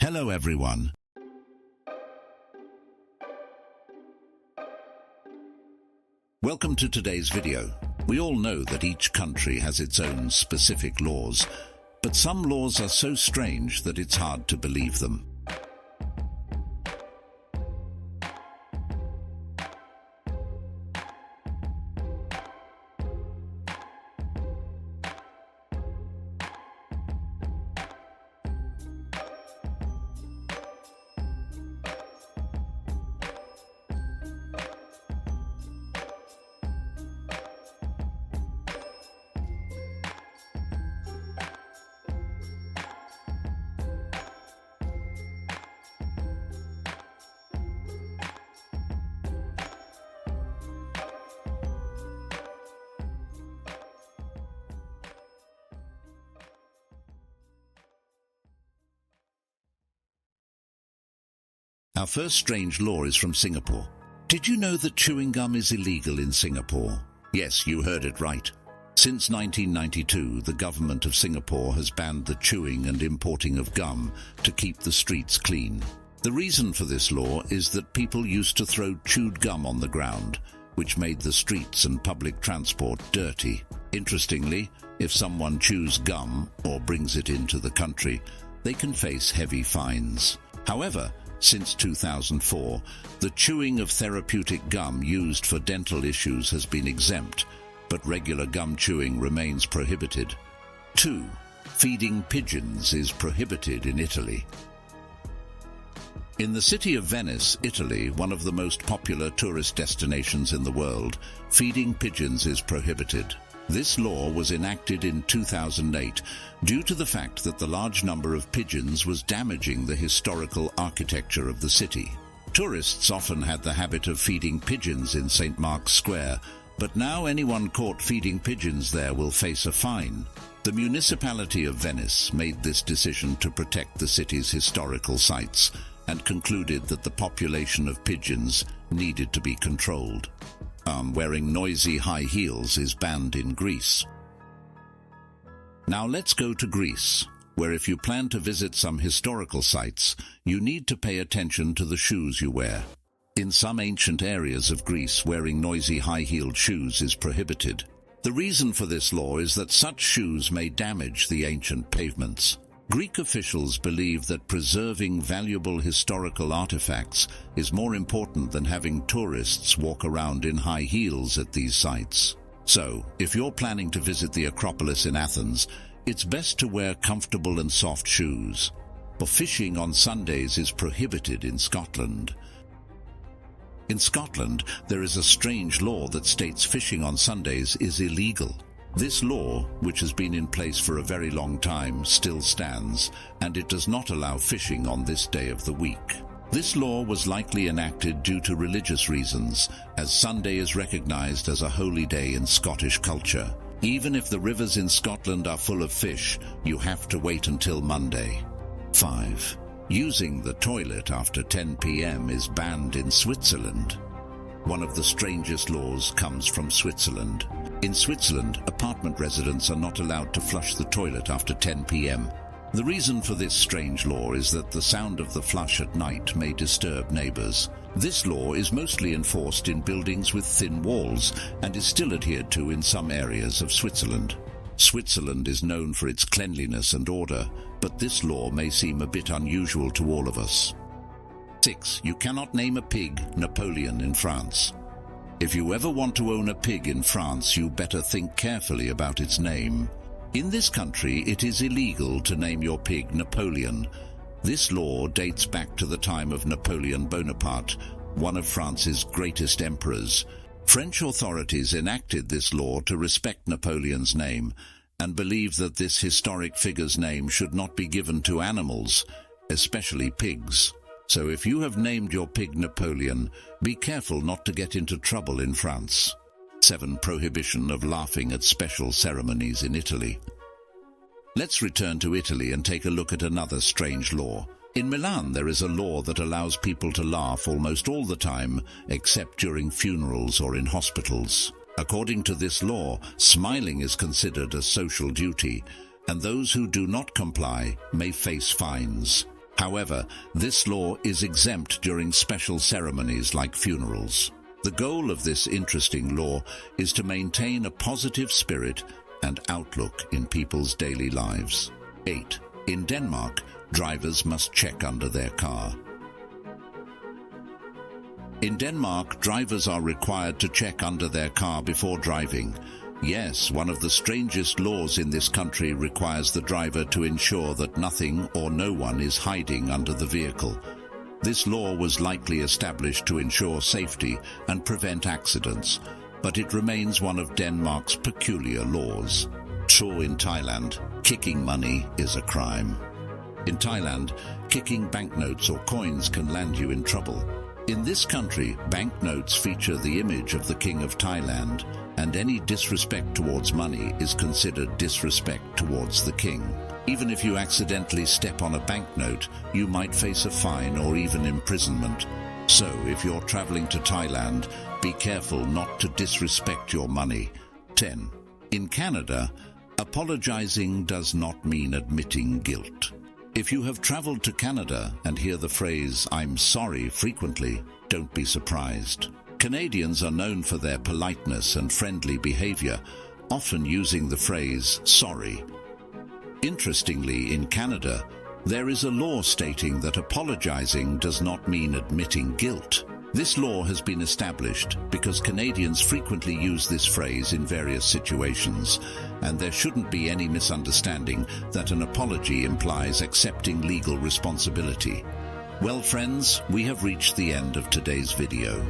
Hello everyone. Welcome to today's video. We all know that each country has its own specific laws, but some laws are so strange that it's hard to believe them. Our first strange law is from Singapore. Did you know that chewing gum is illegal in Singapore? Yes, you heard it right. Since 1992, the government of Singapore has banned the chewing and importing of gum to keep the streets clean. The reason for this law is that people used to throw chewed gum on the ground, which made the streets and public transport dirty. Interestingly, if someone chews gum or brings it into the country, they can face heavy fines. However, since 2004, the chewing of therapeutic gum used for dental issues has been exempt, but regular gum chewing remains prohibited. 2. Feeding pigeons is prohibited in Italy. In the city of Venice, Italy, one of the most popular tourist destinations in the world, feeding pigeons is prohibited. This law was enacted in 2008 due to the fact that the large number of pigeons was damaging the historical architecture of the city. Tourists often had the habit of feeding pigeons in St. Mark's Square, but now anyone caught feeding pigeons there will face a fine. The municipality of Venice made this decision to protect the city's historical sites and concluded that the population of pigeons needed to be controlled. Wearing noisy high heels is banned in Greece. Now let's go to Greece, where if you plan to visit some historical sites, you need to pay attention to the shoes you wear. In some ancient areas of Greece, wearing noisy high-heeled shoes is prohibited. The reason for this law is that such shoes may damage the ancient pavements. Greek officials believe that preserving valuable historical artifacts is more important than having tourists walk around in high heels at these sites. So, if you're planning to visit the Acropolis in Athens, it's best to wear comfortable and soft shoes. But fishing on Sundays is prohibited in Scotland. In Scotland, there is a strange law that states fishing on Sundays is illegal. This law, which has been in place for a very long time, still stands, and it does not allow fishing on this day of the week. This law was likely enacted due to religious reasons, as Sunday is recognized as a holy day in Scottish culture. Even if the rivers in Scotland are full of fish, you have to wait until Monday. 5. Using the toilet after 10 p.m. is banned in Switzerland. One of the strangest laws comes from Switzerland. In Switzerland, apartment residents are not allowed to flush the toilet after 10 p.m. The reason for this strange law is that the sound of the flush at night may disturb neighbors. This law is mostly enforced in buildings with thin walls and is still adhered to in some areas of Switzerland. Switzerland is known for its cleanliness and order, but this law may seem a bit unusual to all of us. 6. You cannot name a pig Napoleon in France. If you ever want to own a pig in France, you better think carefully about its name. In this country, it is illegal to name your pig Napoleon. This law dates back to the time of Napoleon Bonaparte, one of France's greatest emperors. French authorities enacted this law to respect Napoleon's name and believe that this historic figure's name should not be given to animals, especially pigs. So if you have named your pig Napoleon, be careful not to get into trouble in France. 7. Prohibition of laughing at special ceremonies in Italy. Let's return to Italy and take a look at another strange law. In Milan, there is a law that allows people to laugh almost all the time, except during funerals or in hospitals. According to this law, smiling is considered a social duty, and those who do not comply may face fines. However, this law is exempt during special ceremonies like funerals. The goal of this interesting law is to maintain a positive spirit and outlook in people's daily lives. 8. In Denmark, drivers must check under their car. In Denmark, drivers are required to check under their car before driving. Yes, one of the strangest laws in this country requires the driver to ensure that nothing or no one is hiding under the vehicle. This law was likely established to ensure safety and prevent accidents, but it remains one of Denmark's peculiar laws. So in Thailand, kicking money is a crime. In Thailand, kicking banknotes or coins can land you in trouble. In this country, banknotes feature the image of the King of Thailand, and any disrespect towards money is considered disrespect towards the king. Even if you accidentally step on a banknote, you might face a fine or even imprisonment. So, if you're traveling to Thailand, be careful not to disrespect your money. 10. In Canada, apologizing does not mean admitting guilt. If you have traveled to Canada and hear the phrase, "I'm sorry," frequently, don't be surprised. Canadians are known for their politeness and friendly behavior, often using the phrase, "sorry." Interestingly, in Canada, there is a law stating that apologizing does not mean admitting guilt. This law has been established because Canadians frequently use this phrase in various situations, and there shouldn't be any misunderstanding that an apology implies accepting legal responsibility. Well, friends, we have reached the end of today's video.